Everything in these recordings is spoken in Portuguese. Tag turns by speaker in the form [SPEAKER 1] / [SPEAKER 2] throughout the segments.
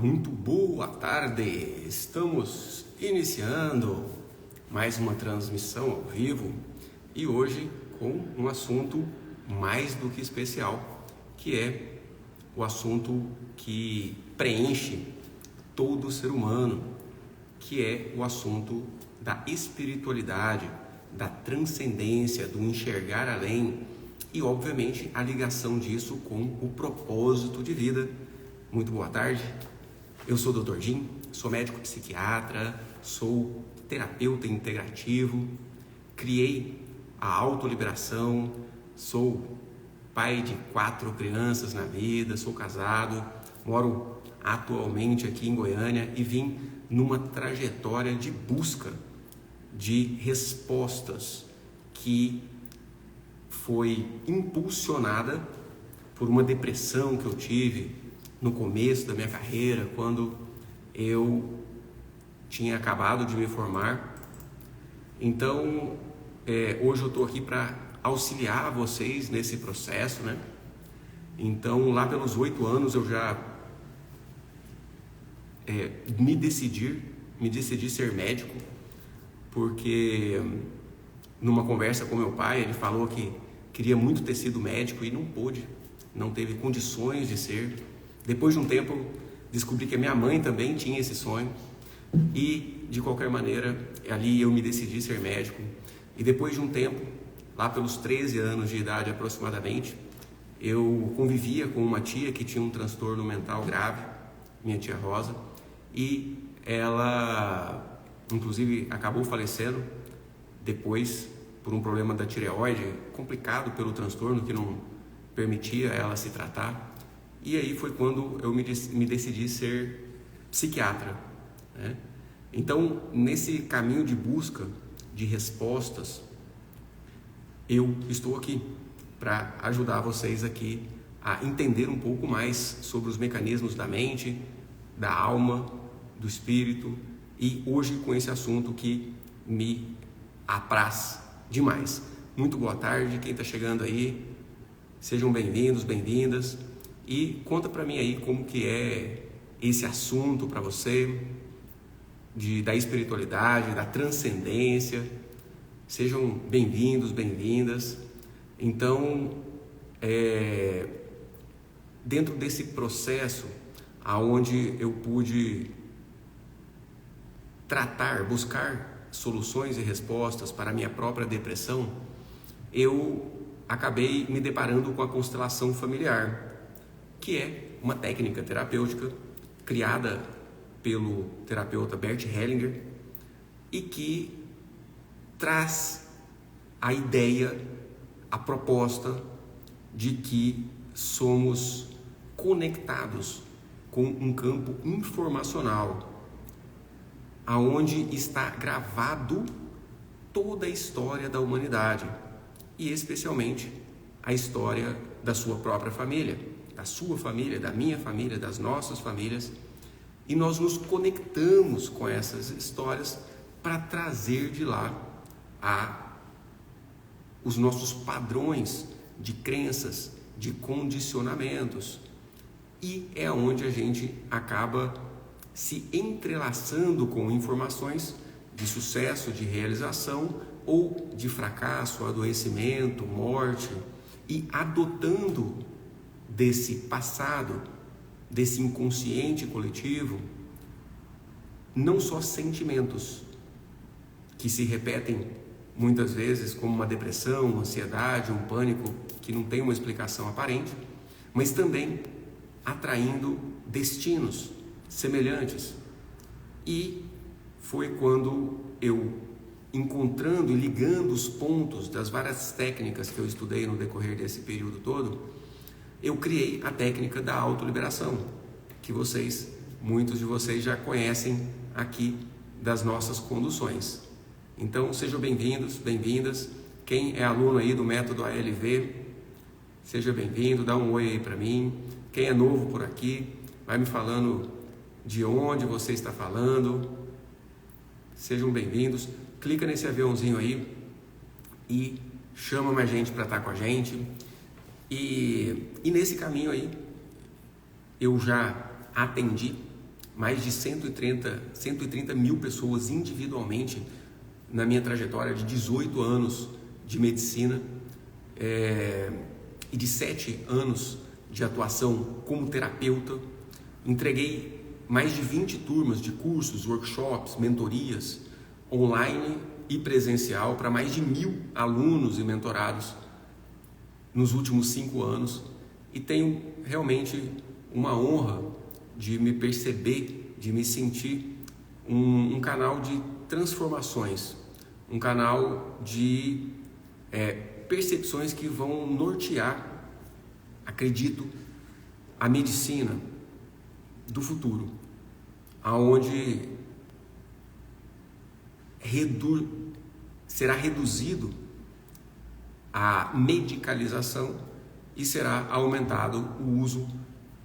[SPEAKER 1] muito boa tarde! Estamos iniciando mais uma transmissão ao vivo e hoje com um assunto mais do que especial, que é o assunto que preenche todo ser humano, que é o assunto da espiritualidade, da transcendência, do enxergar além e, obviamente, a ligação disso com o propósito de vida. Muito boa tarde, eu sou o Dr. Jim, sou médico psiquiatra, sou terapeuta integrativo, criei a autoliberação, sou pai de 4 crianças na vida, sou casado, moro atualmente aqui em Goiânia e vim numa trajetória de busca de respostas que foi impulsionada por uma depressão que eu tive no começo da minha carreira, quando eu tinha acabado de me formar. Então, hoje eu estou aqui para auxiliar vocês nesse processo, né? Então, lá pelos 8 anos eu já me decidi ser médico, porque numa conversa com meu pai, ele falou que queria muito ter sido médico e não pôde, não teve condições de ser. Depois de um tempo, eu descobri que a minha mãe também tinha esse sonho e, de qualquer maneira, ali eu me decidi ser médico. E depois de um tempo, lá pelos 13 anos de idade aproximadamente, eu convivia com uma tia que tinha um transtorno mental grave, minha tia Rosa, e ela, inclusive, acabou falecendo depois por um problema da tireoide, complicado pelo transtorno que não permitia ela se tratar. E aí foi quando eu me decidi ser psiquiatra, né? Então, nesse caminho de busca de respostas, eu estou aqui para ajudar vocês aqui a entender um pouco mais sobre os mecanismos da mente, da alma, do espírito, e hoje com esse assunto que me apraz demais. Muito boa tarde, quem está chegando aí, sejam bem-vindos, bem-vindas, e conta para mim aí como que é esse assunto para você, da espiritualidade, da transcendência. Sejam bem-vindos, bem-vindas. Então, dentro desse processo, aonde eu pude buscar soluções e respostas para a minha própria depressão, eu acabei me deparando com a constelação familiar, que é uma técnica terapêutica criada pelo terapeuta Bert Hellinger e que traz a ideia, a proposta de que somos conectados com um campo informacional, aonde está gravado toda a história da humanidade e especialmente a história da sua própria família, da sua família, da minha família, das nossas famílias, e nós nos conectamos com essas histórias para trazer de lá os nossos padrões de crenças, de condicionamentos, e é onde a gente acaba se entrelaçando com informações de sucesso, de realização ou de fracasso, adoecimento, morte, e adotando desse passado, desse inconsciente coletivo, não só sentimentos que se repetem muitas vezes como uma depressão, uma ansiedade, um pânico que não tem uma explicação aparente, mas também atraindo destinos semelhantes. E foi quando eu, encontrando e ligando os pontos das várias técnicas que eu estudei no decorrer desse período todo, eu criei a técnica da autoliberação, que muitos de vocês já conhecem aqui das nossas conduções. Então, sejam bem-vindos, bem-vindas. Quem é aluno aí do método ALV, seja bem-vindo, dá um oi aí para mim. Quem é novo por aqui, vai me falando de onde você está falando. Sejam bem-vindos. Clica nesse aviãozinho aí e chama mais gente para estar com a gente. E nesse caminho aí, eu já atendi mais de 130 mil pessoas individualmente na minha trajetória de 18 anos de medicina e de 7 anos de atuação como terapeuta. Entreguei mais de 20 turmas de cursos, workshops, mentorias, online e presencial para mais de 1.000 alunos e mentorados nos últimos 5 anos, e tenho realmente uma honra de me perceber, de me sentir um canal de transformações, um canal de percepções que vão nortear, acredito, a medicina do futuro, aonde será reduzido a medicalização e será aumentado o uso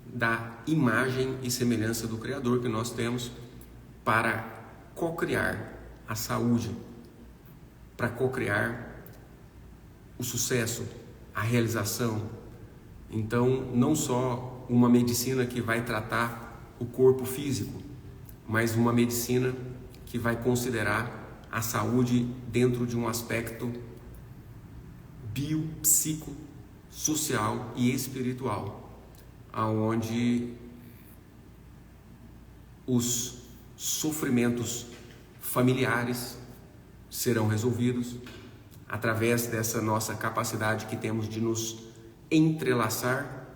[SPEAKER 1] da imagem e semelhança do Criador que nós temos para co-criar a saúde, para co-criar o sucesso, a realização. Então, não só uma medicina que vai tratar o corpo físico, mas uma medicina que vai considerar a saúde dentro de um aspecto biopsico, social e espiritual, aonde os sofrimentos familiares serão resolvidos através dessa nossa capacidade que temos de nos entrelaçar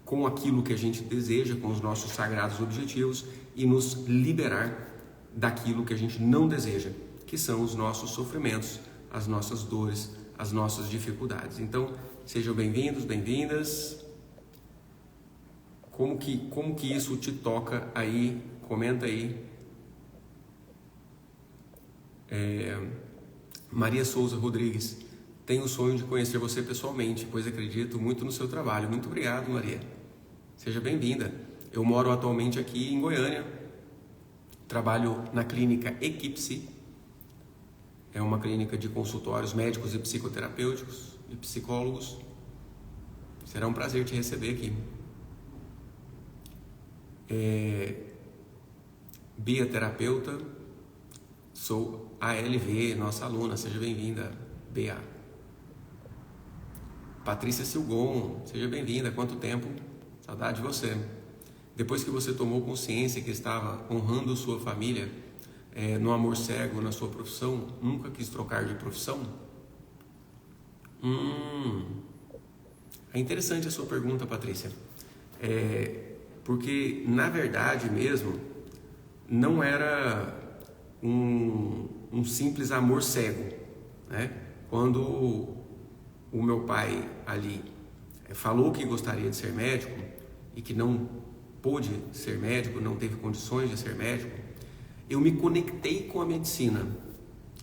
[SPEAKER 1] com aquilo que a gente deseja, com os nossos sagrados objetivos, e nos liberar daquilo que a gente não deseja, que são os nossos sofrimentos, as nossas dores, as nossas dificuldades. Então, sejam bem-vindos, bem-vindas. Como que isso te toca aí? Comenta aí. Maria Souza Rodrigues: tenho o sonho de conhecer você pessoalmente, pois acredito muito no seu trabalho. Muito obrigado, Maria. Seja bem-vinda. Eu moro atualmente aqui em Goiânia. Trabalho na clínica Equipse. É uma clínica de consultórios médicos e psicoterapêuticos e psicólogos. Será um prazer te receber aqui. Bia Terapeuta, sou ALV, nossa aluna, seja bem-vinda, Bia. Patrícia Silgon, seja bem-vinda, quanto tempo, saudade de você. Depois que você tomou consciência que estava honrando sua família, no amor cego, na sua profissão, nunca quis trocar de profissão? É interessante a sua pergunta, Patrícia. Porque, na verdade mesmo, não era um simples amor cego, né? Quando o meu pai ali falou que gostaria de ser médico e que não pôde ser médico, não teve condições de ser médico, eu me conectei com a medicina.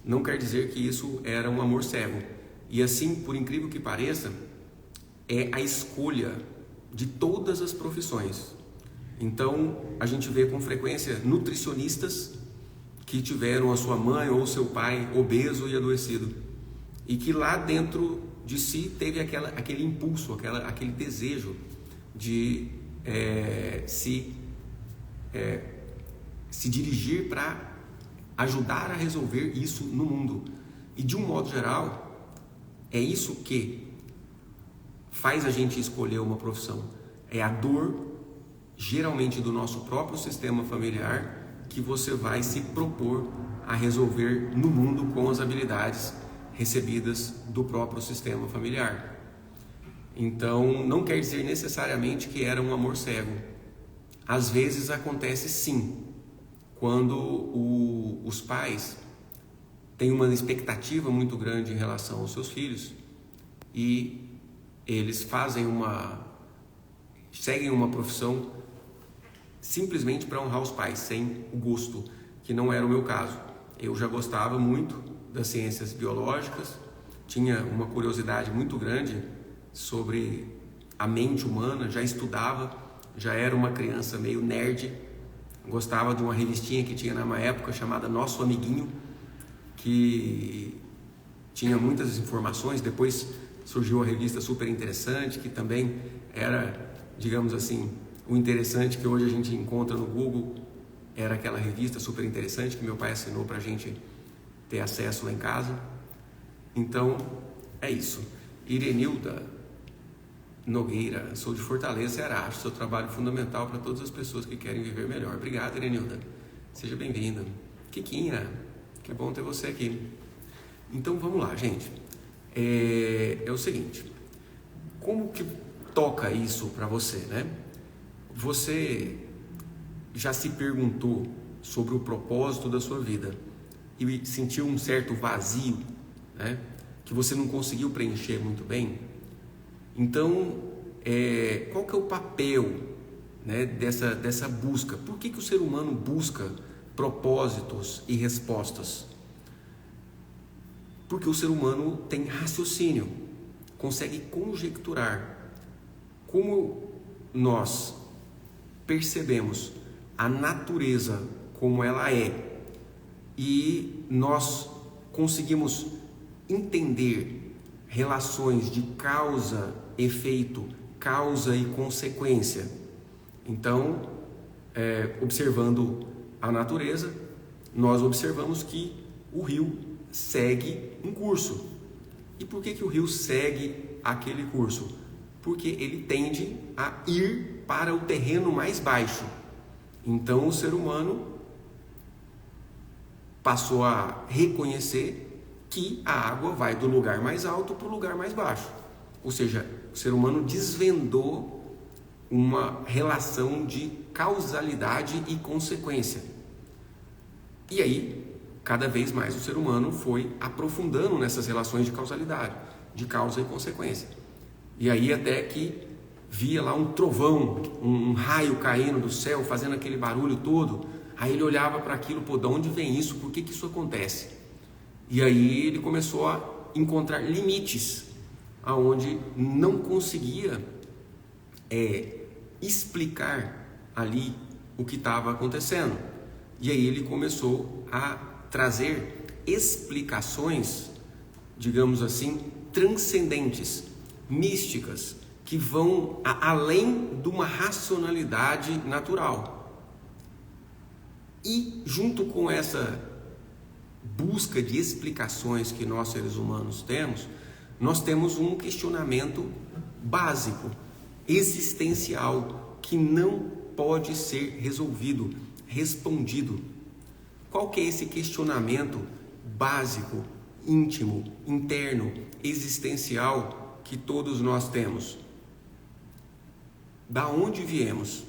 [SPEAKER 1] Não quer dizer que isso era um amor cego. E assim, por incrível que pareça, é a escolha de todas as profissões. Então, a gente vê com frequência nutricionistas que tiveram a sua mãe ou seu pai obeso e adoecido, e que lá dentro de si teve aquele impulso, aquele desejo de se dirigir para ajudar a resolver isso no mundo. E de um modo geral, é isso que faz a gente escolher uma profissão. É a dor, geralmente do nosso próprio sistema familiar, que você vai se propor a resolver no mundo com as habilidades recebidas do próprio sistema familiar. Então, não quer dizer necessariamente que era um amor cego. Às vezes acontece sim, quando os pais têm uma expectativa muito grande em relação aos seus filhos e eles seguem uma profissão simplesmente para honrar os pais, sem o gosto, que não era o meu caso. Eu já gostava muito das ciências biológicas, tinha uma curiosidade muito grande sobre a mente humana, já estudava, já era uma criança meio nerd, gostava de uma revistinha que tinha na minha época chamada Nosso Amiguinho, que tinha muitas informações. Depois surgiu uma revista super interessante, que também era, digamos assim, o interessante que hoje a gente encontra no Google, era aquela revista super interessante que meu pai assinou para a gente ter acesso lá em casa. Então, é isso. Irenilda Nogueira, sou de Fortaleza, Ceará. Acho seu trabalho fundamental para todas as pessoas que querem viver melhor. Obrigado, Irenilda. Seja bem-vinda. Kikinha, que bom ter você aqui. Então, vamos lá, gente. É o seguinte, como que toca isso para você, né? Você já se perguntou sobre o propósito da sua vida e sentiu um certo vazio, né? Que você não conseguiu preencher muito bem? Então, qual que é o papel, né, dessa busca? Por que o ser humano busca propósitos e respostas? Porque o ser humano tem raciocínio, consegue conjecturar. Como nós percebemos a natureza como ela é e nós conseguimos entender relações de causa, efeito, causa e consequência. Então, observando a natureza, nós observamos que o rio segue um curso. E por que o rio segue aquele curso? Porque ele tende a ir para o terreno mais baixo. Então, o ser humano passou a reconhecer que a água vai do lugar mais alto para o lugar mais baixo. Ou seja, o ser humano desvendou uma relação de causalidade e consequência. E aí, cada vez mais o ser humano foi aprofundando nessas relações de causalidade, de causa e consequência. E aí até que via lá um trovão, um raio caindo do céu, fazendo aquele barulho todo. Aí ele olhava para aquilo, pô, de onde vem isso? Por que isso acontece? E aí ele começou a encontrar limites, aonde não conseguia explicar ali o que estava acontecendo. E aí ele começou a trazer explicações, digamos assim, transcendentes, místicas, que vão além de uma racionalidade natural. E junto com essa busca de explicações que nós seres humanos temos, nós temos um questionamento básico, existencial, que não pode ser resolvido, respondido. Qual que é esse questionamento básico, íntimo, interno, existencial que todos nós temos? Da onde viemos?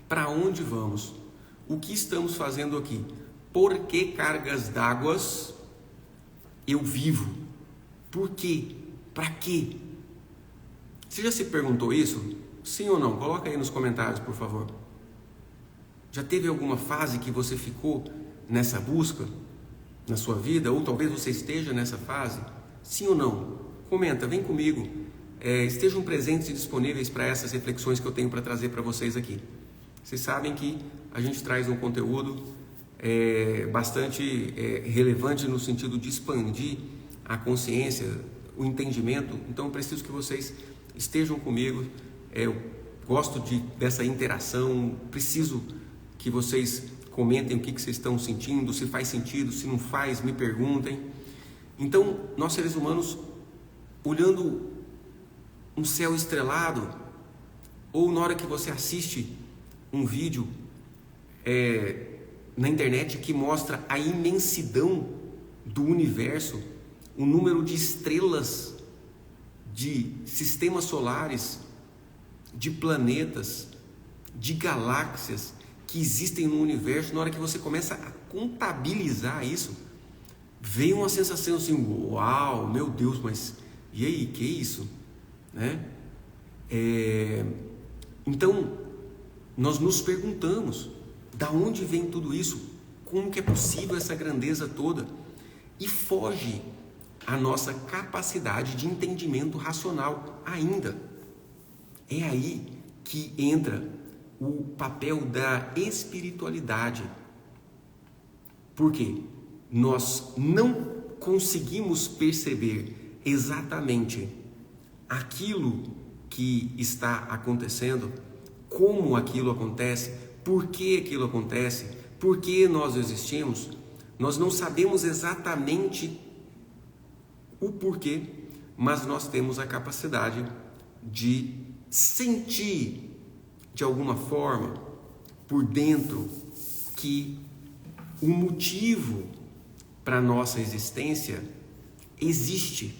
[SPEAKER 1] Para onde vamos? O que estamos fazendo aqui? Por que cargas d'água eu vivo? Por quê? Para quê? Você já se perguntou isso? Sim ou não? Coloca aí nos comentários, por favor. Já teve alguma fase que você ficou nessa busca na sua vida? Ou talvez você esteja nessa fase? Sim ou não? Comenta, vem comigo. Estejam presentes e disponíveis para essas reflexões que eu tenho para trazer para vocês aqui. Vocês sabem que a gente traz um conteúdo bastante relevante no sentido de expandir a consciência, o entendimento. Então eu preciso que vocês estejam comigo. Eu gosto dessa interação, preciso que vocês comentem o que vocês estão sentindo, se faz sentido, se não faz, me perguntem. Então, nós seres humanos, olhando um céu estrelado, ou na hora que você assiste um vídeo na internet que mostra a imensidão do universo, o número de estrelas, de sistemas solares, de planetas, de galáxias que existem no universo, na hora que você começa a contabilizar isso, vem uma sensação assim, uau, meu Deus, mas e aí, que é isso? Né? Então, nós nos perguntamos, da onde vem tudo isso? Como que é possível essa grandeza toda? E foge a nossa capacidade de entendimento racional ainda. É aí que entra o papel da espiritualidade. Por quê? Nós não conseguimos perceber exatamente aquilo que está acontecendo, como aquilo acontece, por que aquilo acontece, por que nós existimos, nós não sabemos exatamente o porquê, mas nós temos a capacidade de sentir de alguma forma por dentro que o motivo para a nossa existência existe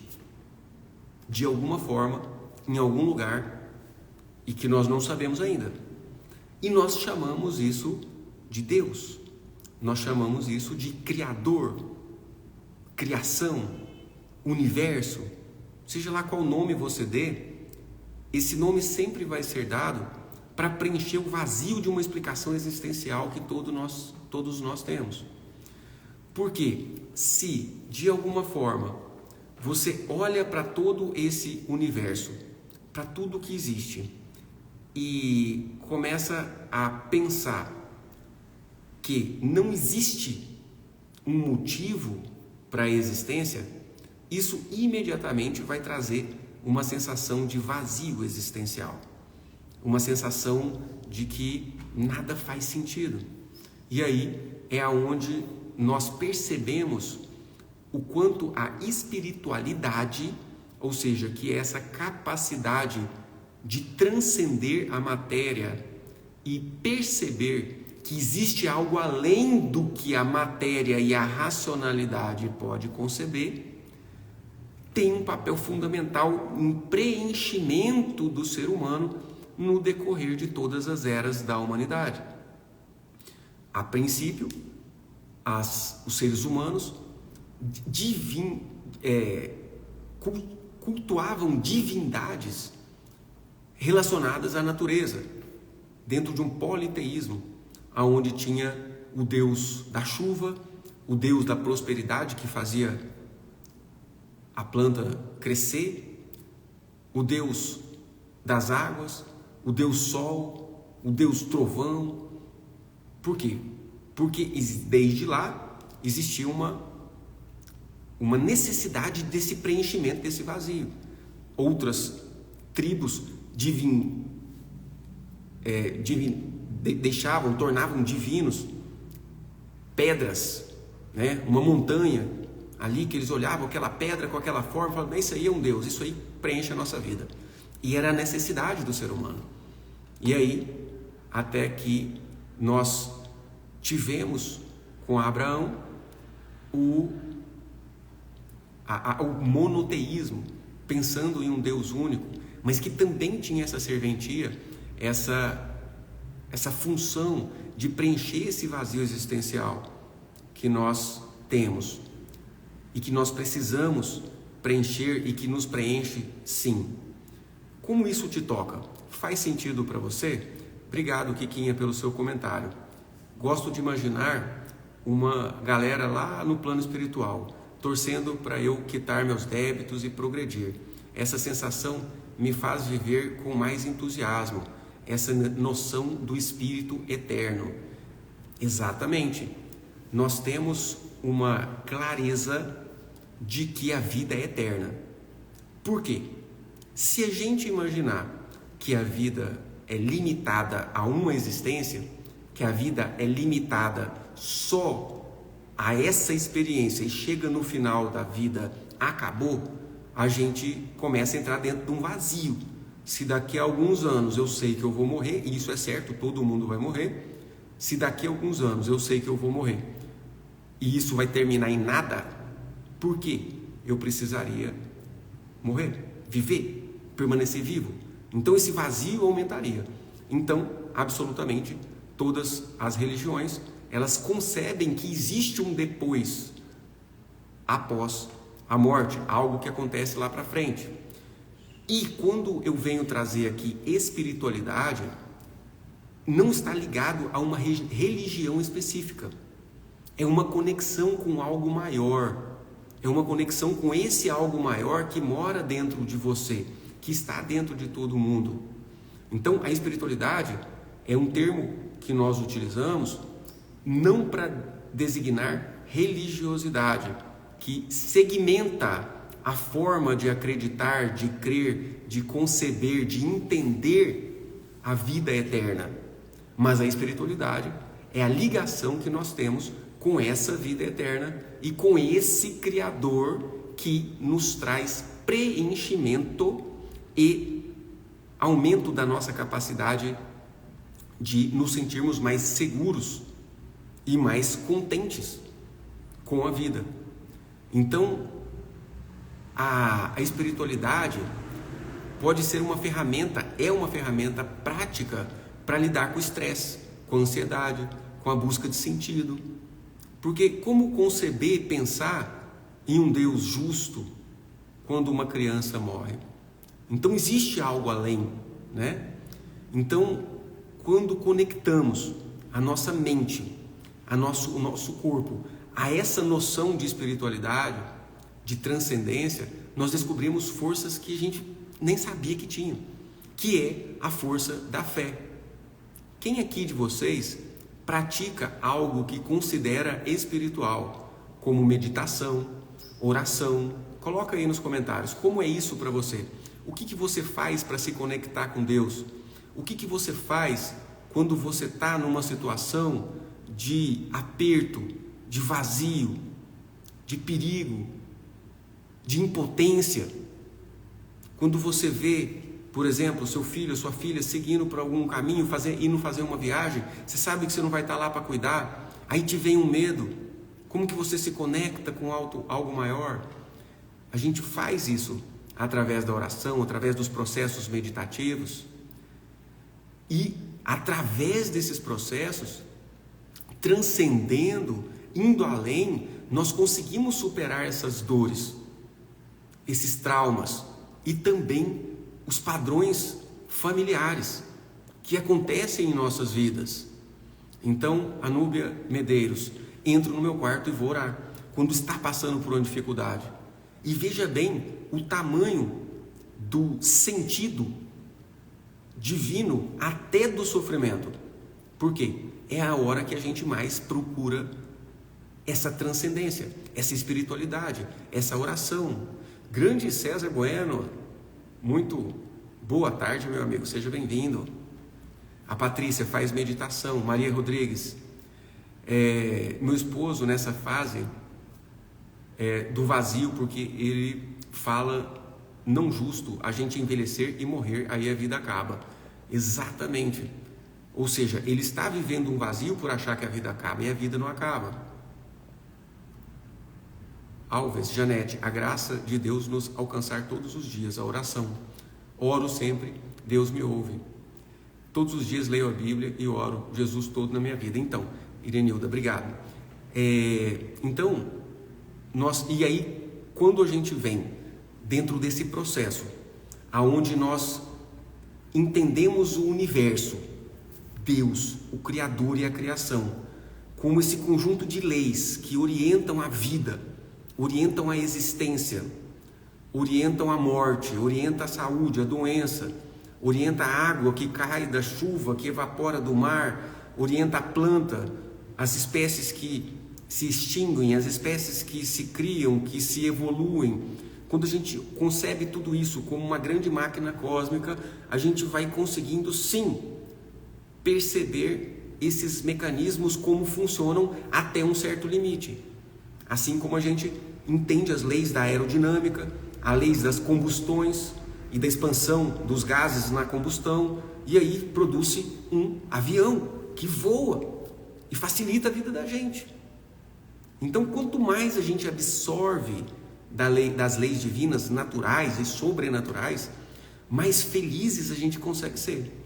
[SPEAKER 1] de alguma forma, em algum lugar, e que nós não sabemos ainda. E nós chamamos isso de Deus, nós chamamos isso de Criador, criação, universo, seja lá qual nome você dê, esse nome sempre vai ser dado para preencher o vazio de uma explicação existencial que todos nós temos. Porque se, de alguma forma, você olha para todo esse universo, para tudo que existe, e começa a pensar que não existe um motivo para a existência, isso imediatamente vai trazer uma sensação de vazio existencial, uma sensação de que nada faz sentido. E aí é aonde nós percebemos o quanto a espiritualidade, ou seja, que é essa capacidade de transcender a matéria e perceber que existe algo além do que a matéria e a racionalidade pode conceber, tem um papel fundamental em preenchimento do ser humano no decorrer de todas as eras da humanidade. A princípio, os seres humanos cultuavam divindades relacionadas à natureza, dentro de um politeísmo, onde tinha o Deus da chuva, o Deus da prosperidade que fazia a planta crescer, o Deus das águas, o Deus Sol, o Deus Trovão. Por quê? Porque desde lá existia uma necessidade desse preenchimento desse vazio. Outras tribos tornavam divinos pedras, né? Uma montanha ali que eles olhavam aquela pedra com aquela forma e falavam, isso aí é um Deus, isso aí preenche a nossa vida. E era a necessidade do ser humano. E aí, até que nós tivemos com Abraão o monoteísmo, pensando em um Deus único, mas que também tinha essa serventia, essa função de preencher esse vazio existencial que nós temos e que nós precisamos preencher e que nos preenche, sim. Como isso te toca? Faz sentido para você? Obrigado, Kikinha, pelo seu comentário. Gosto de imaginar uma galera lá no plano espiritual, torcendo para eu quitar meus débitos e progredir. Essa sensação me faz viver com mais entusiasmo, essa noção do espírito eterno. Exatamente. Nós temos uma clareza de que a vida é eterna. Por quê? Se a gente imaginar que a vida é limitada a uma existência, que a vida é limitada só a essa experiência e chega no final da vida, acabou, a gente começa a entrar dentro de um vazio. Se daqui a alguns anos eu sei que eu vou morrer, e isso é certo, todo mundo vai morrer, se daqui a alguns anos eu sei que eu vou morrer, e isso vai terminar em nada, por quê? Eu precisaria morrer, viver, permanecer vivo. Então esse vazio aumentaria. Então, absolutamente, todas as religiões, elas concebem que existe um depois, após a morte, algo que acontece lá para frente. E quando eu venho trazer aqui espiritualidade, não está ligado a uma religião específica. É uma conexão com algo maior. É uma conexão com esse algo maior que mora dentro de você, que está dentro de todo mundo. Então, a espiritualidade é um termo que nós utilizamos não para designar religiosidade, que segmenta a forma de acreditar, de crer, de conceber, de entender a vida eterna. Mas a espiritualidade é a ligação que nós temos com essa vida eterna e com esse Criador que nos traz preenchimento e aumento da nossa capacidade de nos sentirmos mais seguros e mais contentes com a vida. Então, a espiritualidade pode ser uma ferramenta, é uma ferramenta prática para lidar com o estresse, com a ansiedade, com a busca de sentido. Porque como conceber e pensar em um Deus justo quando uma criança morre? Então existe algo além, né? Então, quando conectamos a nossa mente, o nosso corpo a essa noção de espiritualidade, de transcendência, nós descobrimos forças que a gente nem sabia que tinha, que é a força da fé. Quem aqui de vocês pratica algo que considera espiritual, como meditação, oração? Coloca aí nos comentários, como é isso para você? O que você faz para se conectar com Deus? O que você faz quando você está numa situação de aperto, de vazio, de perigo, de impotência? Quando você vê, por exemplo, seu filho, sua filha seguindo por algum caminho, indo fazer uma viagem, você sabe que você não vai estar lá para cuidar, aí te vem um medo. Como que você se conecta com algo maior? A gente faz isso através da oração, através dos processos meditativos. E através desses processos, transcendendo, indo além, nós conseguimos superar essas dores, esses traumas e também os padrões familiares que acontecem em nossas vidas. Então, Anúbia Medeiros, entro no meu quarto e vou orar quando está passando por uma dificuldade. E veja bem o tamanho do sentido divino até do sofrimento. Por quê? É a hora que a gente mais procura essa transcendência, essa espiritualidade, essa oração. Grande César Bueno, muito boa tarde, meu amigo, seja bem-vindo. A Patrícia faz meditação. Maria Rodrigues, meu esposo nessa fase do vazio, porque ele fala não justo a gente envelhecer e morrer, aí a vida acaba. Exatamente. Ou seja, ele está vivendo um vazio por achar que a vida acaba, e a vida não acaba. Alves, Janete, a graça de Deus nos alcançar todos os dias, a oração. Oro sempre, Deus me ouve. Todos os dias leio a Bíblia e oro Jesus todo na minha vida. Então, Irenilda, obrigado. E aí, quando a gente vem dentro desse processo, aonde nós entendemos o universo, Deus, o Criador e a criação, como esse conjunto de leis que orientam a vida, orientam a existência, orientam a morte, orientam a saúde, a doença, orienta a água que cai da chuva, que evapora do mar, orienta a planta, as espécies que se extinguem, as espécies que se criam, que se evoluem. Quando a gente concebe tudo isso como uma grande máquina cósmica, a gente vai conseguindo sim perceber esses mecanismos como funcionam até um certo limite. Assim como a gente entende as leis da aerodinâmica, as leis das combustões e da expansão dos gases na combustão, e aí produz-se um avião que voa e facilita a vida da gente. Então, quanto mais a gente absorve das leis divinas, naturais e sobrenaturais, mais felizes a gente consegue ser.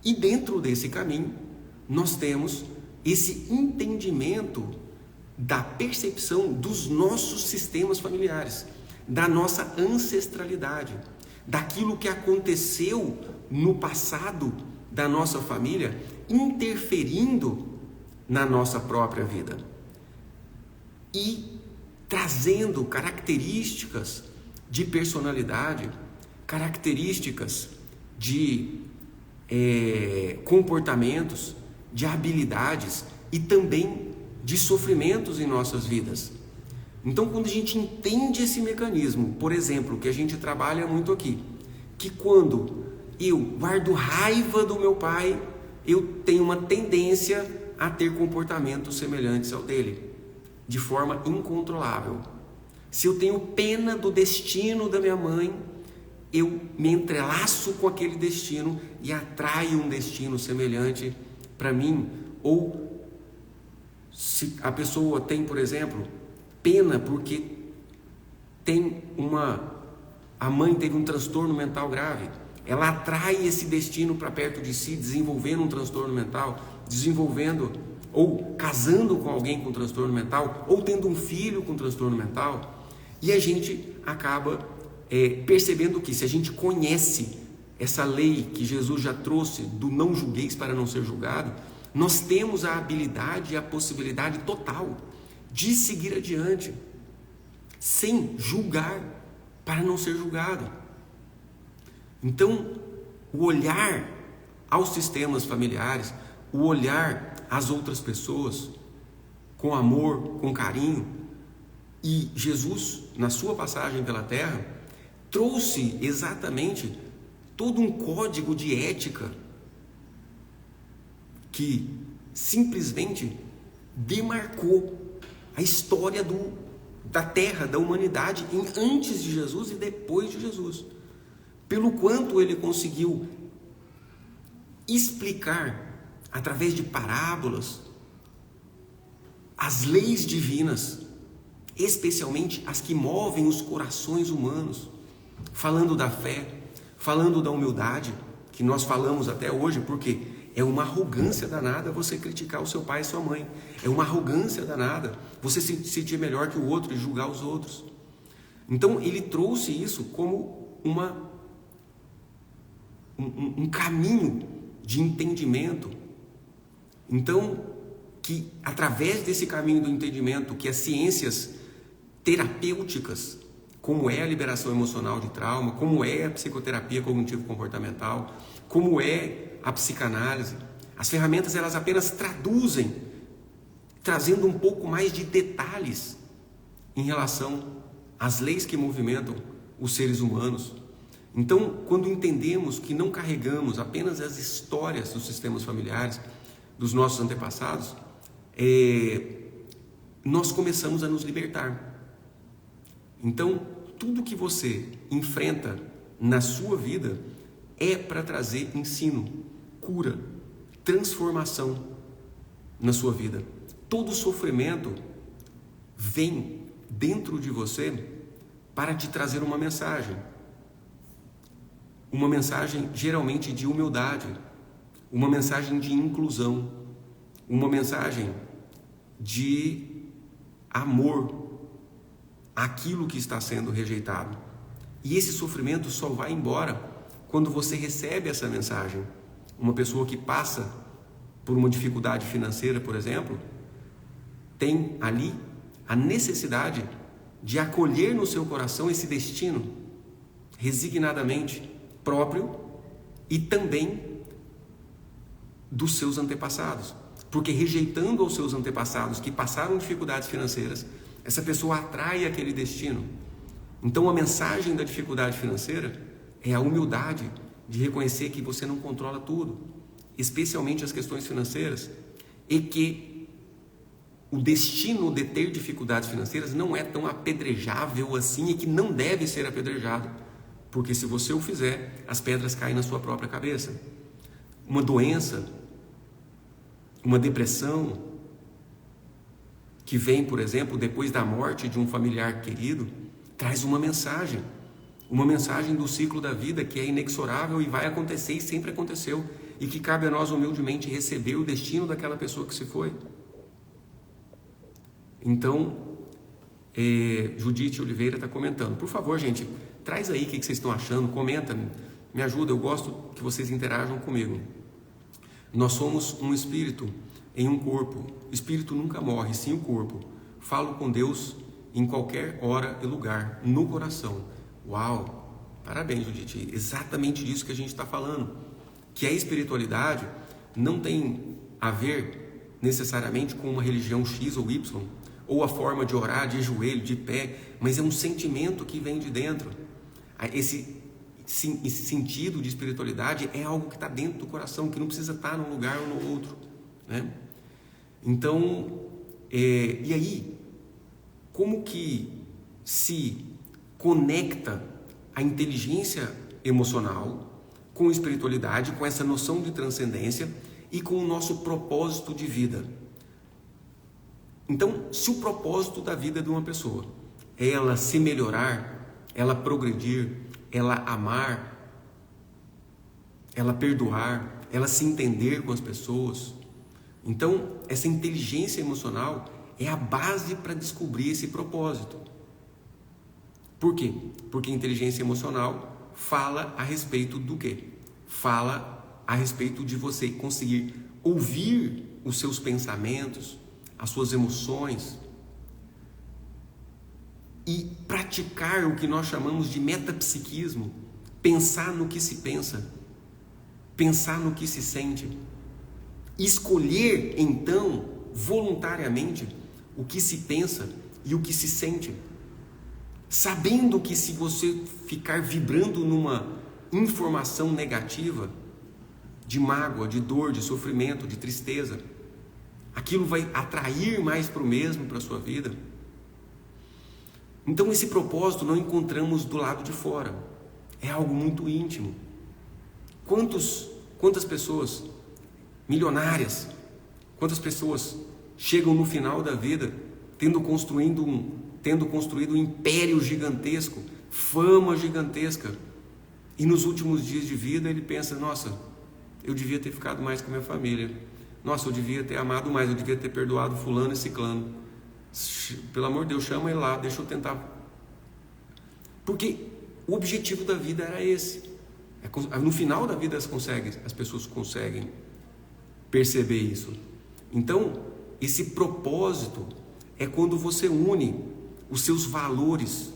[SPEAKER 1] E dentro desse caminho, nós temos esse entendimento da percepção dos nossos sistemas familiares, da nossa ancestralidade, daquilo que aconteceu no passado da nossa família, interferindo na nossa própria vida e trazendo características de personalidade, características de comportamentos, de habilidades e também de sofrimentos em nossas vidas. Então, quando a gente entende esse mecanismo, por exemplo, que a gente trabalha muito aqui, que quando eu guardo raiva do meu pai, eu tenho uma tendência a ter comportamentos semelhantes ao dele, de forma incontrolável. Se eu tenho pena do destino da minha mãe, eu me entrelaço com aquele destino e atraio um destino semelhante para mim. Ou se a pessoa tem, por exemplo, pena porque a mãe teve um transtorno mental grave, ela atrai esse destino para perto de si, desenvolvendo um transtorno mental, ou casando com alguém com transtorno mental, ou tendo um filho com transtorno mental. E a gente acaba percebendo que, se a gente conhece essa lei que Jesus já trouxe, do não julgueis para não ser julgado, nós temos a habilidade e a possibilidade total de seguir adiante, sem julgar para não ser julgado. Então, o olhar aos sistemas familiares, o olhar às outras pessoas com amor, com carinho. E Jesus, na sua passagem pela terra, trouxe exatamente todo um código de ética que simplesmente demarcou a história da terra, da humanidade, antes de Jesus e depois de Jesus. Pelo quanto ele conseguiu explicar, através de parábolas, as leis divinas, especialmente as que movem os corações humanos, falando da fé, falando da humildade, que nós falamos até hoje, porque é uma arrogância danada você criticar o seu pai e sua mãe, é uma arrogância danada você se sentir melhor que o outro e julgar os outros. Então ele trouxe isso como um caminho de entendimento. Então, que através desse caminho do entendimento, que as ciências terapêuticas, como é a liberação emocional de trauma, como é a psicoterapia cognitivo-comportamental, como é a psicanálise, as ferramentas elas apenas traduzem, trazendo um pouco mais de detalhes em relação às leis que movimentam os seres humanos. Então, quando entendemos que não carregamos apenas as histórias dos sistemas familiares, dos nossos antepassados, nós começamos a nos libertar. Então, tudo que você enfrenta na sua vida é para trazer ensino, cura, transformação na sua vida. Todo sofrimento vem dentro de você para te trazer uma mensagem geralmente de humildade, uma mensagem de inclusão, uma mensagem de amor àquilo que está sendo rejeitado. E esse sofrimento só vai embora quando você recebe essa mensagem. Uma pessoa que passa por uma dificuldade financeira, por exemplo, tem ali a necessidade de acolher no seu coração esse destino resignadamente próprio e também dos seus antepassados, porque rejeitando os seus antepassados que passaram dificuldades financeiras, essa pessoa atrai aquele destino. Então a mensagem da dificuldade financeira é a humildade de reconhecer que você não controla tudo, especialmente as questões financeiras, e que o destino de ter dificuldades financeiras não é tão apedrejável assim e que não deve ser apedrejado, porque se você o fizer, as pedras caem na sua própria cabeça. Uma doença, uma depressão, que vem, por exemplo, depois da morte de um familiar querido, traz uma mensagem do ciclo da vida que é inexorável e vai acontecer e sempre aconteceu, e que cabe a nós humildemente receber o destino daquela pessoa que se foi. Então, Judite Oliveira está comentando. Por favor, gente, traz aí o que vocês estão achando, comenta, me ajuda, eu gosto que vocês interajam comigo. Nós somos um espírito em um corpo. O espírito nunca morre, sim o corpo. Falo com Deus em qualquer hora e lugar, no coração. Uau! Parabéns, Judite. Exatamente disso que a gente está falando. Que a espiritualidade não tem a ver necessariamente com uma religião X ou Y, ou a forma de orar de joelho, de pé, mas é um sentimento que vem de dentro. Esse esse sentido de espiritualidade é algo que está dentro do coração, que não precisa estar num lugar ou no outro, né? Então, e aí, como que se conecta a inteligência emocional com a espiritualidade, com essa noção de transcendência e com o nosso propósito de vida? Então, se o propósito da vida de uma pessoa é ela se melhorar, ela progredir, ela amar, ela perdoar, ela se entender com as pessoas, então essa inteligência emocional é a base para descobrir esse propósito. Por quê? Porque a inteligência emocional fala a respeito do quê? Fala a respeito de você conseguir ouvir os seus pensamentos, as suas emoções e praticar o que nós chamamos de metapsiquismo, pensar no que se pensa, pensar no que se sente, escolher então voluntariamente o que se pensa e o que se sente, sabendo que se você ficar vibrando numa informação negativa, de mágoa, de dor, de sofrimento, de tristeza, aquilo vai atrair mais para o mesmo, para a sua vida. Então esse propósito não encontramos do lado de fora, é algo muito íntimo. Quantas pessoas milionárias, quantas pessoas chegam no final da vida tendo construído um império gigantesco, fama gigantesca, e nos últimos dias de vida ele pensa: nossa, eu devia ter ficado mais com a minha família, nossa, eu devia ter amado mais, eu devia ter perdoado fulano e ciclano, pelo amor de Deus, chama ele lá, deixa eu tentar. Porque o objetivo da vida era esse. No final da vida as pessoas conseguem perceber isso. Então, esse propósito é quando você une os seus valores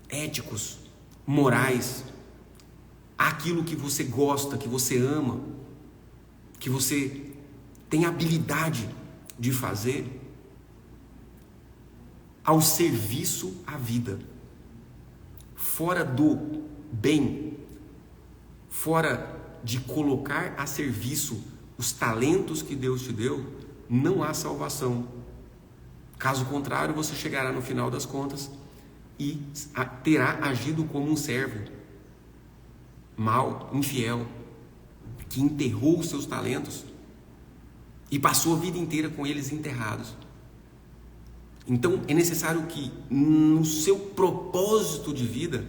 [SPEAKER 1] éticos, morais, aquilo que você gosta, que você ama, que você tem habilidade de fazer, ao serviço à vida, fora do bem, fora de colocar a serviço os talentos que Deus te deu, não há salvação. Caso contrário, você chegará no final das contas e terá agido como um servo mau, infiel, que enterrou os seus talentos e passou a vida inteira com eles enterrados. Então é necessário que no seu propósito de vida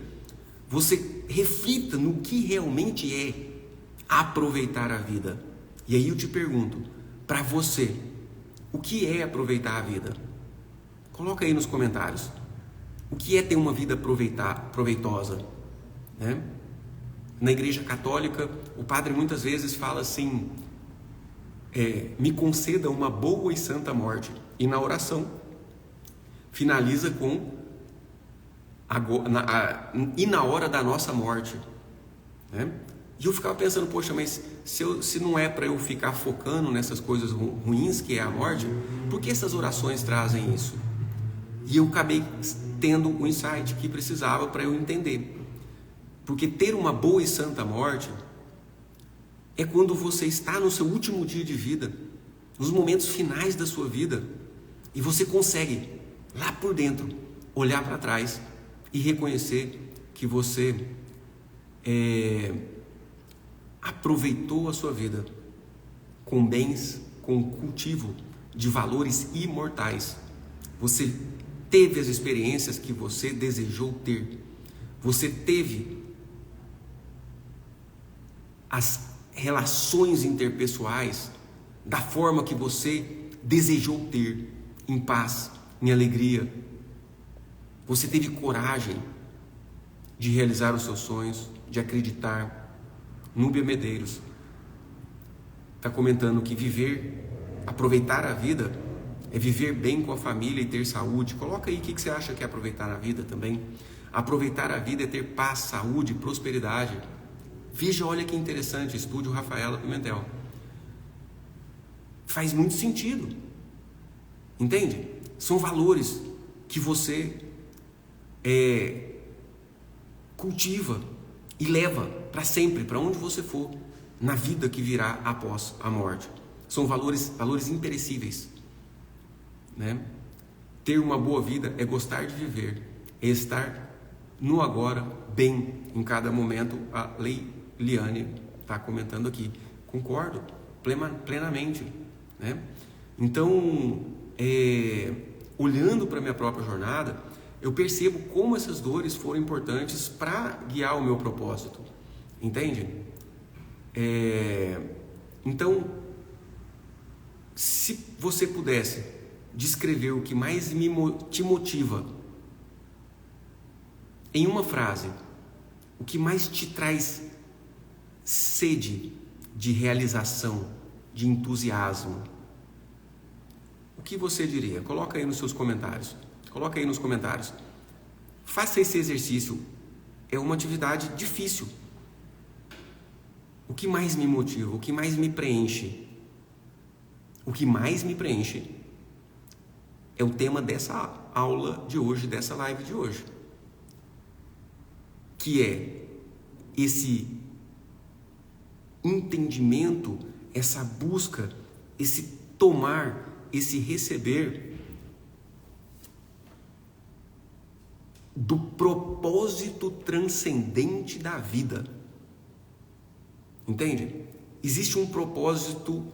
[SPEAKER 1] você reflita no que realmente é aproveitar a vida. E aí eu te pergunto, para você, o que é aproveitar a vida? Coloca aí nos comentários. O que é ter uma vida proveitosa, né? Na igreja católica, o padre muitas vezes fala assim: me conceda uma boa e santa morte. E na oração finaliza com e na hora da nossa morte, né? E eu ficava pensando, poxa, mas se não é para eu ficar focando nessas coisas ruins que é a morte, por que essas orações trazem isso? E eu acabei tendo um insight que precisava para eu entender. Porque ter uma boa e santa morte é quando você está no seu último dia de vida, nos momentos finais da sua vida, e você consegue, lá por dentro, olhar para trás e reconhecer que você aproveitou a sua vida com bens, com cultivo de valores imortais. Você teve as experiências que você desejou ter. Você teve as relações interpessoais da forma que você desejou ter, em paz, em alegria. Você teve coragem de realizar os seus sonhos, de acreditar. Núbia Medeiros está comentando que aproveitar a vida é viver bem com a família e ter saúde. Coloca aí o que você acha que é aproveitar a vida também. Aproveitar a vida é ter paz, saúde, prosperidade. Veja, olha que interessante, Estúdio Rafaela Pimentel. Faz muito sentido. Entende? São valores que você cultiva e leva para sempre, para onde você for, na vida que virá após a morte. São valores imperecíveis, né? Ter uma boa vida é gostar de viver, é estar no agora, bem em cada momento. A Leiliane está comentando aqui, concordo plenamente, né? Então, olhando para a minha própria jornada, eu percebo como essas dores foram importantes para guiar o meu propósito, entende? Então, se você pudesse descrever o que mais te motiva em uma frase, o que mais te traz sede de realização, de entusiasmo, o que você diria? Coloca aí nos seus comentários. Coloca aí nos comentários. Faça esse exercício. É uma atividade difícil. O que mais me motiva? O que mais me preenche? O que mais me preenche é o tema dessa aula de hoje, dessa live de hoje. Que é esse entendimento, essa busca, esse tomar, esse receber do propósito transcendente da vida. Entende? Existe um propósito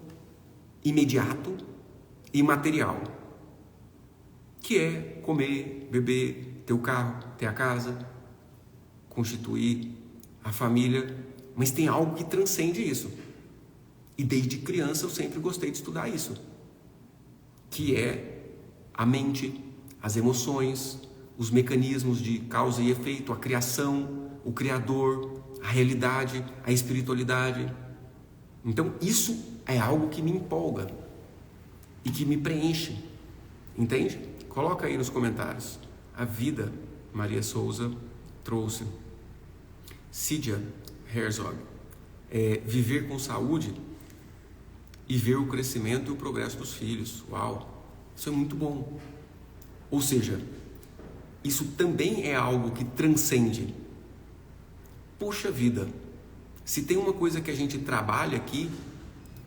[SPEAKER 1] imediato e material, que é comer, beber, ter o carro, ter a casa, constituir a família, mas tem algo que transcende isso. E desde criança eu sempre gostei de estudar isso, que é a mente, as emoções, os mecanismos de causa e efeito, a criação, o Criador, a realidade, a espiritualidade. Então isso é algo que me empolga e que me preenche, entende? Coloca aí nos comentários. A vida, Maria Souza trouxe. Cídia Herzog, viver com saúde e ver o crescimento e o progresso dos filhos. Uau, isso é muito bom. Ou seja, isso também é algo que transcende. Poxa vida, se tem uma coisa que a gente trabalha aqui,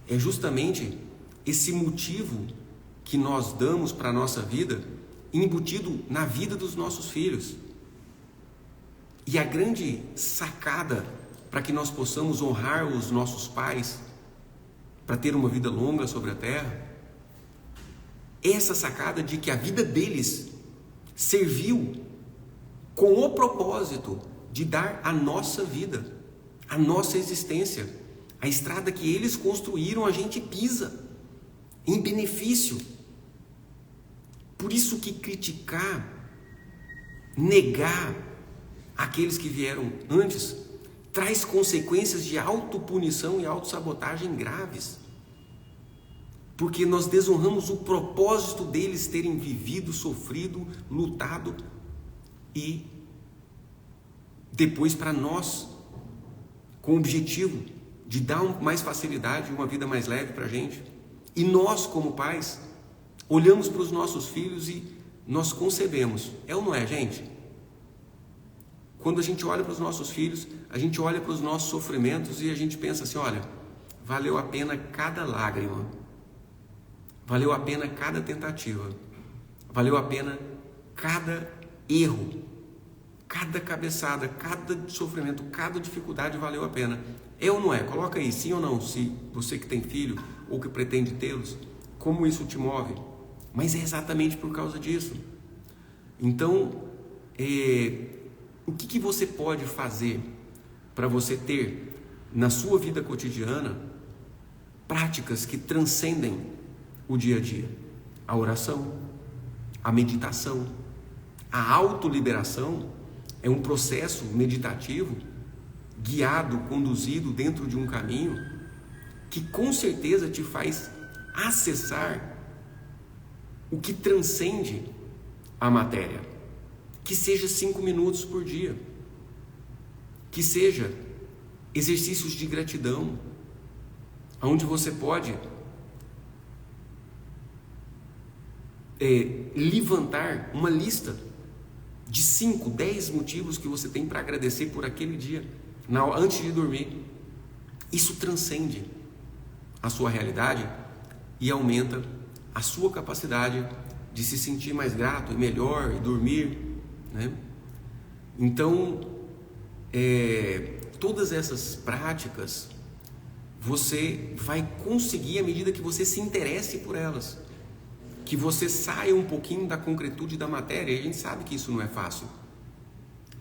[SPEAKER 1] é justamente esse motivo que nós damos para a nossa vida, embutido na vida dos nossos filhos. E a grande sacada para que nós possamos honrar os nossos pais, para ter uma vida longa sobre a terra, é essa sacada de que a vida deles serviu com o propósito de dar a nossa vida, a nossa existência. A estrada que eles construíram, a gente pisa em benefício. Por isso que criticar, negar aqueles que vieram antes, traz consequências de autopunição e autossabotagem graves. Porque nós desonramos o propósito deles terem vivido, sofrido, lutado e depois para nós, com o objetivo de dar mais facilidade, uma vida mais leve para a gente. E nós, como pais, olhamos para os nossos filhos e nós concebemos. É ou não é, gente? Quando a gente olha para os nossos filhos, a gente olha para os nossos sofrimentos e a gente pensa assim, olha, valeu a pena cada lágrima, valeu a pena cada tentativa, valeu a pena cada erro, cada cabeçada, cada sofrimento, cada dificuldade valeu a pena. É ou não é? Coloca aí, sim ou não, se você que tem filho ou que pretende tê-los, como isso te move. Mas é exatamente por causa disso. Então, o que você pode fazer para você ter na sua vida cotidiana práticas que transcendem o dia a dia? A oração, a meditação, a autoliberação é um processo meditativo guiado, conduzido dentro de um caminho que com certeza te faz acessar o que transcende a matéria. Que seja 5 minutos por dia, que seja exercícios de gratidão, onde você pode levantar uma lista de 5, 10 motivos que você tem para agradecer por aquele dia, antes de dormir. Isso transcende a sua realidade e aumenta a sua capacidade de se sentir mais grato e melhor e dormir, né? Então, todas essas práticas você vai conseguir à medida que você se interesse por elas, que você saia um pouquinho da concretude da matéria. E a gente sabe que isso não é fácil.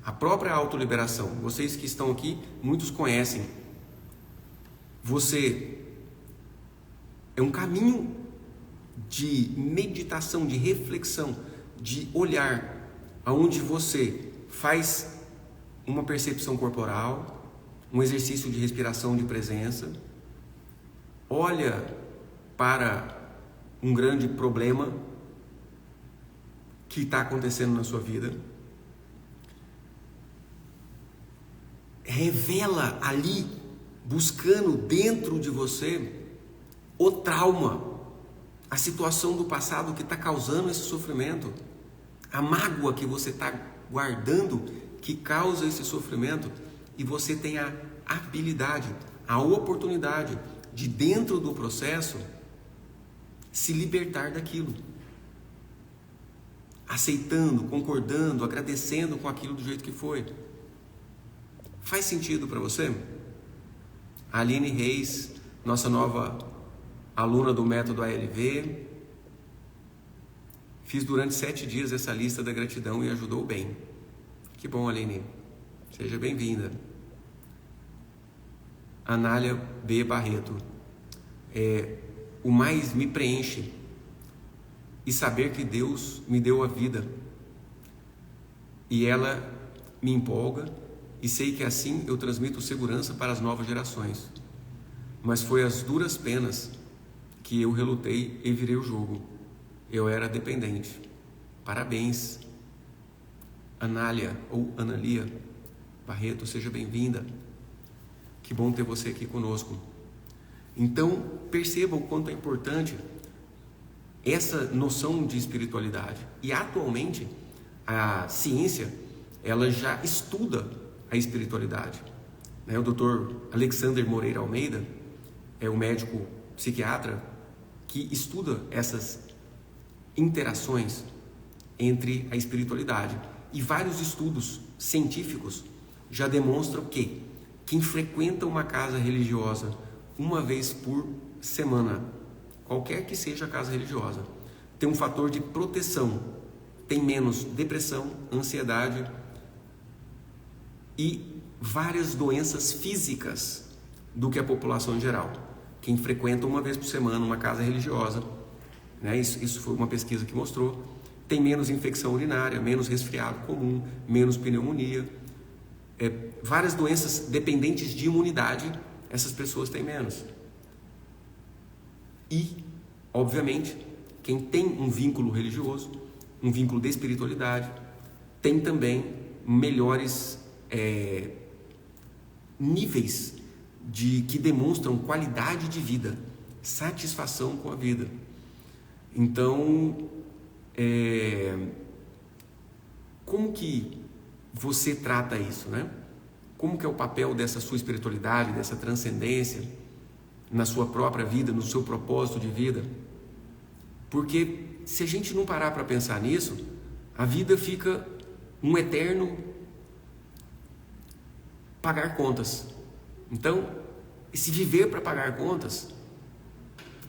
[SPEAKER 1] A própria autoliberação, vocês que estão aqui, muitos conhecem. Você é um caminho de meditação, de reflexão, de olhar, aonde você faz uma percepção corporal, um exercício de respiração de presença, olha para um grande problema que está acontecendo na sua vida, revela ali, buscando dentro de você o trauma, a situação do passado que está causando esse sofrimento, a mágoa que você está guardando que causa esse sofrimento, e você tem a habilidade, a oportunidade de, dentro do processo, se libertar daquilo, aceitando, concordando, agradecendo com aquilo do jeito que foi. Faz sentido para você? A Aline Reis, nossa nova aluna do método ALV, fiz durante 7 dias essa lista da gratidão e ajudou bem. Que bom, Aline. Seja bem-vinda. Anália B. Barreto. O mais me preenche e saber que Deus me deu a vida e ela me empolga, e sei que assim eu transmito segurança para as novas gerações. Mas foi às duras penas que eu relutei e virei o jogo. Eu era dependente. Parabéns, Anália ou Analia Barreto, seja bem-vinda. Que bom ter você aqui conosco. Então, perceba o quanto é importante essa noção de espiritualidade. E atualmente, a ciência, ela já estuda a espiritualidade. O Dr. Alexander Moreira Almeida é um médico psiquiatra que estuda essas interações entre a espiritualidade. E vários estudos científicos já demonstram que quem frequenta uma casa religiosa uma vez por semana, qualquer que seja a casa religiosa, tem um fator de proteção, tem menos depressão, ansiedade e várias doenças físicas do que a população em geral. Quem frequenta uma vez por semana uma casa religiosa, isso foi uma pesquisa que mostrou, tem menos infecção urinária, menos resfriado comum, menos pneumonia, várias doenças dependentes de imunidade, essas pessoas têm menos. E, obviamente, quem tem um vínculo religioso, um vínculo de espiritualidade, tem também melhores níveis que demonstram qualidade de vida, satisfação com a vida. Então, como que você trata isso, né? Como que é o papel dessa sua espiritualidade, dessa transcendência na sua própria vida, no seu propósito de vida? Porque se a gente não parar para pensar nisso, a vida fica um eterno pagar contas. Então, esse viver para pagar contas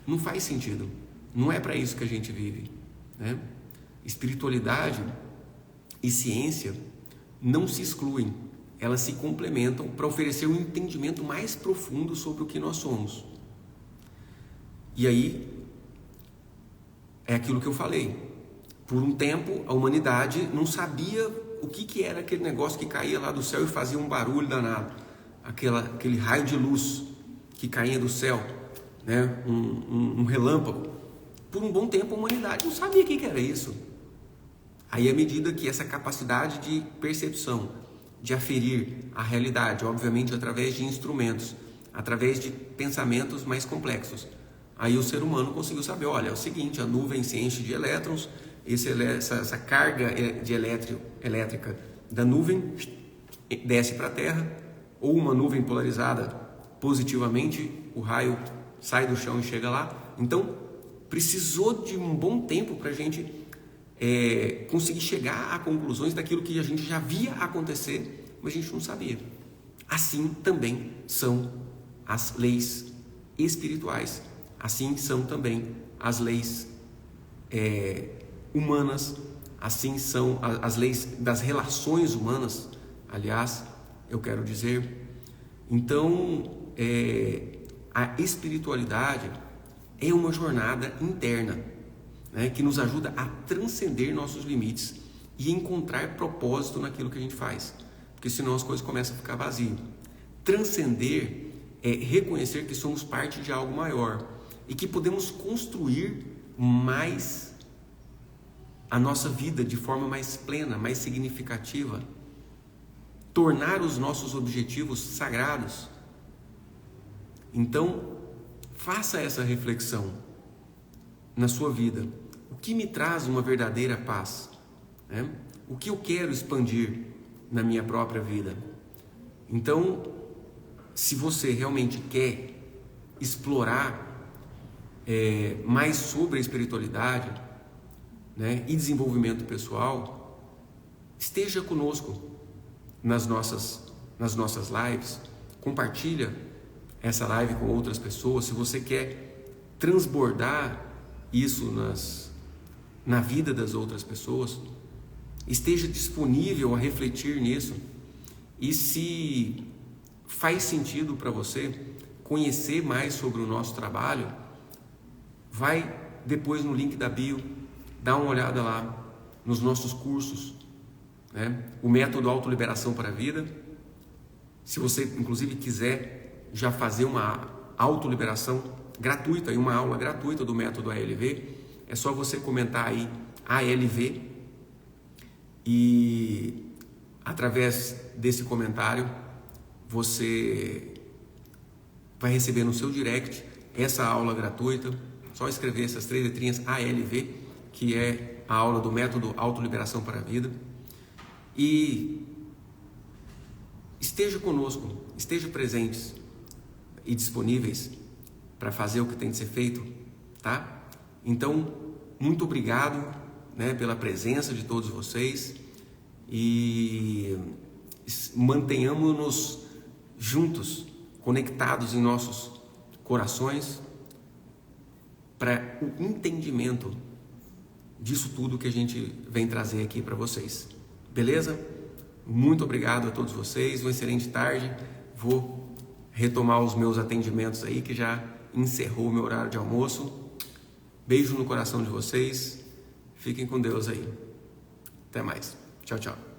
[SPEAKER 1] não faz sentido. Não é para isso que a gente vive, né? Espiritualidade e ciência não se excluem, elas se complementam para oferecer um entendimento mais profundo sobre o que nós somos. E aí, é aquilo que eu falei. Por um tempo, a humanidade não sabia o que era aquele negócio que caía lá do céu e fazia um barulho danado. Aquele raio de luz que caía do céu, né? Um relâmpago. Por um bom tempo, a humanidade não sabia o que era isso. Aí, à medida que essa capacidade de percepção, de aferir a realidade, obviamente através de instrumentos, através de pensamentos mais complexos, aí o ser humano conseguiu saber, olha, é o seguinte, a nuvem se enche de elétrons essa carga de elétrica da nuvem desce para a Terra, ou uma nuvem polarizada positivamente, o raio sai do chão e chega lá. Então, precisou de um bom tempo para a gente conseguir chegar a conclusões daquilo que a gente já via acontecer, mas a gente não sabia. Assim também são as leis espirituais, assim são também as leis humanas, assim são as leis das relações humanas, aliás, eu quero dizer. Então, a espiritualidade é uma jornada interna, né, que nos ajuda a transcender nossos limites e encontrar propósito naquilo que a gente faz, porque senão as coisas começam a ficar vazias. Transcender é reconhecer que somos parte de algo maior e que podemos construir mais a nossa vida de forma mais plena, mais significativa, tornar os nossos objetivos sagrados. Então, faça essa reflexão na sua vida. O que me traz uma verdadeira paz? Né? O que eu quero expandir na minha própria vida? Então, se você realmente quer explorar mais sobre a espiritualidade, né, e desenvolvimento pessoal, esteja conosco nas nossas lives, compartilha essa live com outras pessoas. Se você quer transbordar isso na vida das outras pessoas, esteja disponível a refletir nisso. E se faz sentido para você conhecer mais sobre o nosso trabalho, vai depois no link da bio, dá uma olhada lá nos nossos cursos, né? O método Autoliberação para a Vida. Se você inclusive quiser já fazer uma autoliberação gratuita e uma aula gratuita do método ALV, é só você comentar aí ALV e através desse comentário você vai receber no seu direct essa aula gratuita. Só escrever essas 3 letrinhas ALV, que é a aula do método Autoliberação para a Vida. E esteja conosco, esteja presentes e disponíveis para fazer o que tem de ser feito, tá? Então, muito obrigado, né, pela presença de todos vocês e mantenhamos-nos juntos, conectados em nossos corações para o entendimento disso tudo que a gente vem trazer aqui para vocês. Beleza? Muito obrigado a todos vocês, uma excelente tarde. Vou retomar os meus atendimentos aí, que já encerrou o meu horário de almoço. Beijo no coração de vocês. Fiquem com Deus aí. Até mais. Tchau, tchau.